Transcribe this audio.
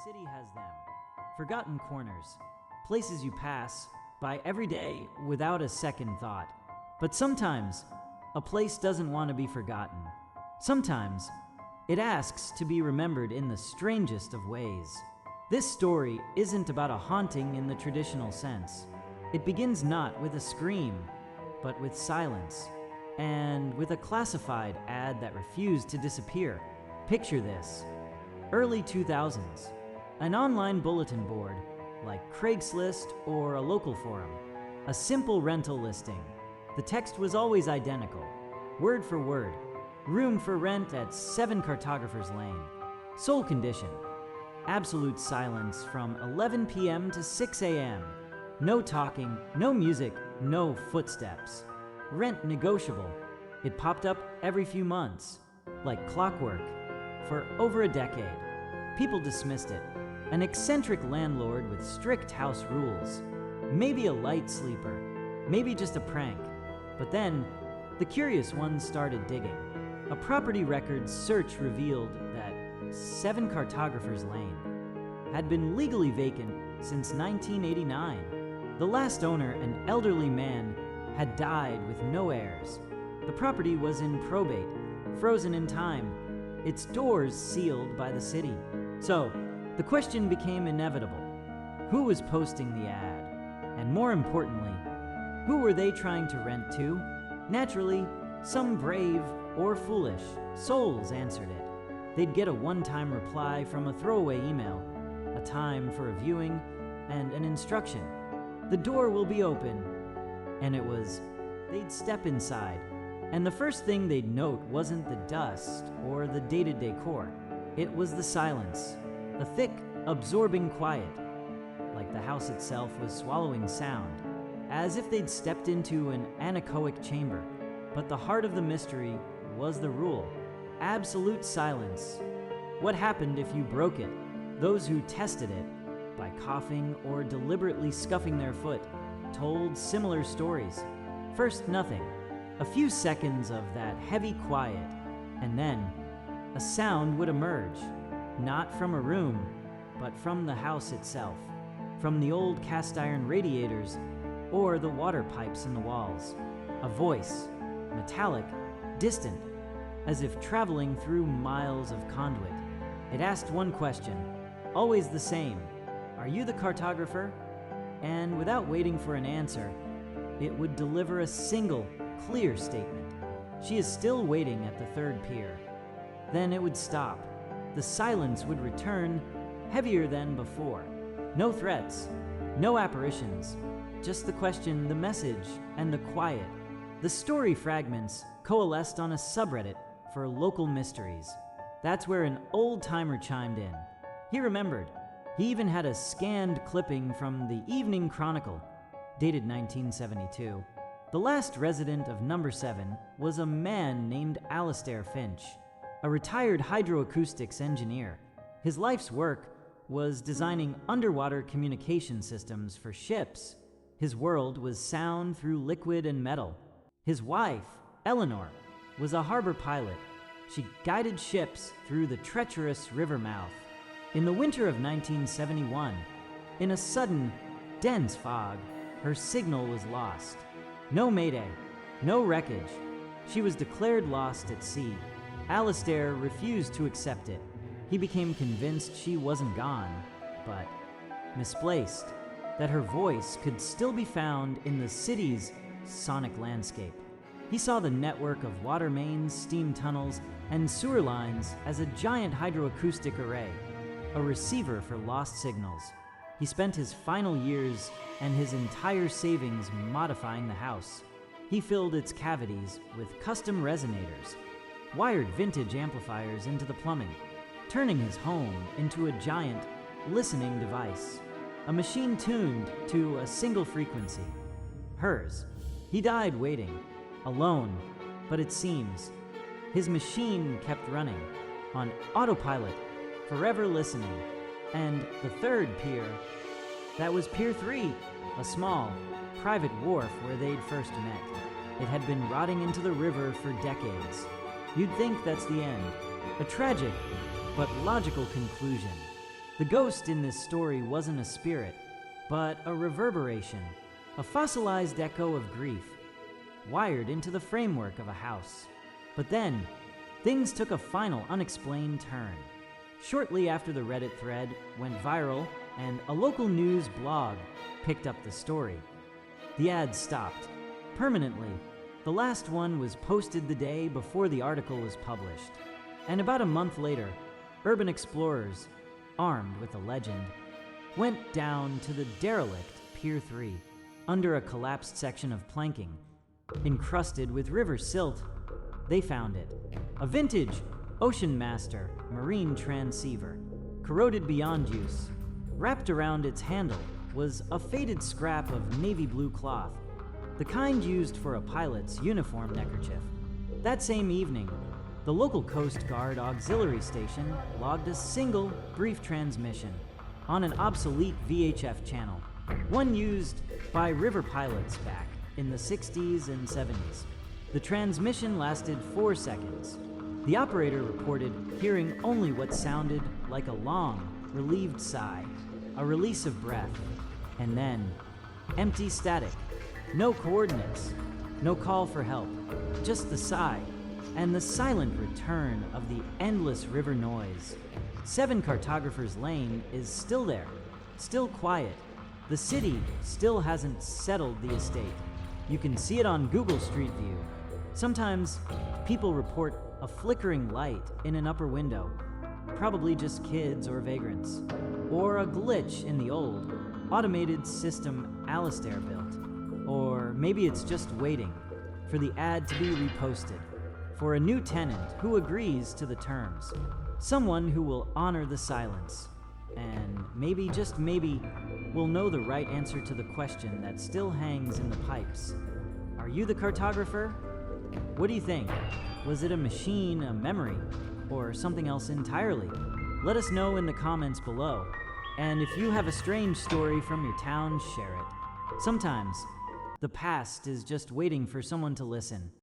city has them. Forgotten corners, places you pass by every day without a second thought. But sometimes, a place doesn't want to be forgotten. Sometimes, it asks to be remembered in the strangest of ways. This story isn't about a haunting in the traditional sense. It begins not with a scream, but with silence, and with a classified ad that refused to disappear. Picture this: early 2000s, an online bulletin board like Craigslist or a local forum, a simple rental listing. The text was always identical, word for word: room for rent at 7 Cartographers Lane. Sole condition: absolute silence from 11 p.m. to 6 a.m. No talking, no music, no footsteps. Rent negotiable. It popped up every few months, like clockwork, for over a decade. People dismissed it. An eccentric landlord with strict house rules. Maybe a light sleeper. Maybe just a prank. But then, the curious ones started digging. A property records search revealed that 7 Cartographers Lane had been legally vacant since 1989. The last owner, an elderly man, had died with no heirs. The property was in probate, frozen in time, its doors sealed by the city. So, the question became inevitable. Who was posting the ad? And more importantly, who were they trying to rent to? Naturally, some brave or foolish souls answered it. They'd get a one-time reply from a throwaway email, a time for a viewing, and an instruction. The door will be open. And it was, they'd step inside, and the first thing they'd note wasn't the dust or the dated decor. It was the silence, the thick, absorbing quiet, like the house itself was swallowing sound, as if they'd stepped into an anechoic chamber. But the heart of the mystery was the rule: absolute silence. What happened if you broke it? Those who tested it, by coughing or deliberately scuffing their foot, told similar stories. First, nothing. A few seconds of that heavy quiet, and then a sound would emerge, not from a room, but from the house itself, from the old cast iron radiators or the water pipes in the walls. A voice, metallic, distant, as if traveling through miles of conduit. It asked one question, always the same: "Are you the cartographer?" And without waiting for an answer, it would deliver a single, clear statement: "She is still waiting at the 3rd pier." Then it would stop. The silence would return, heavier than before. No threats, no apparitions, just the question, the message, and the quiet. The story fragments coalesced on a subreddit for local mysteries. That's where an old-timer chimed in. He remembered. He even had a scanned clipping from the Evening Chronicle, dated 1972. The last resident of number 7 was a man named Alastair Finch, a retired hydroacoustics engineer. His life's work was designing underwater communication systems for ships. His world was sound through liquid and metal. His wife, Eleanor, was a harbor pilot. She guided ships through the treacherous river mouth. In the winter of 1971, in a sudden, dense fog, her signal was lost. No mayday, no wreckage. She was declared lost at sea. Alastair refused to accept it. He became convinced she wasn't gone, but misplaced, that her voice could still be found in the city's sonic landscape. He saw the network of water mains, steam tunnels, and sewer lines as a giant hydroacoustic array, a receiver for lost signals. He spent his final years and his entire savings modifying the house. He filled its cavities with custom resonators, wired vintage amplifiers into the plumbing, turning his home into a giant listening device, a machine tuned to a single frequency, hers. He died waiting, alone, but it seems his machine kept running on autopilot, forever listening. And the 3rd pier, that was Pier 3, a small, private wharf where they'd first met. It had been rotting into the river for decades. You'd think that's the end, a tragic but logical conclusion. The ghost in this story wasn't a spirit, but a reverberation, a fossilized echo of grief, wired into the framework of a house. But then, things took a final unexplained turn. Shortly after the Reddit thread went viral and a local news blog picked up the story, the ads stopped permanently. The last one was posted the day before the article was published. And about a month later, urban explorers, armed with a legend, went down to the derelict Pier 3, under a collapsed section of planking. Encrusted with river silt, they found it. A vintage Ocean Master marine transceiver, corroded beyond use. Wrapped around its handle was a faded scrap of navy blue cloth, the kind used for a pilot's uniform neckerchief. That same evening, the local Coast Guard auxiliary station logged a single, brief transmission on an obsolete VHF channel, one used by river pilots back in the 60s and 70s. The transmission lasted 4 seconds. The operator reported hearing only what sounded like a long, relieved sigh, a release of breath, and then empty static. No coordinates, no call for help, just the sigh and the silent return of the endless river noise. 7 Cartographers Lane is still there, still quiet. The city still hasn't settled the estate. You can see it on Google Street View. Sometimes people report a flickering light in an upper window, probably just kids or vagrants, or a glitch in the old, automated system Alistair built. Or maybe it's just waiting for the ad to be reposted, for a new tenant who agrees to the terms, someone who will honor the silence, and maybe, just maybe, will know the right answer to the question that still hangs in the pipes. Are you the cartographer? What do you think? Was it a machine, a memory, or something else entirely? Let us know in the comments below. And if you have a strange story from your town, share it. Sometimes, the past is just waiting for someone to listen.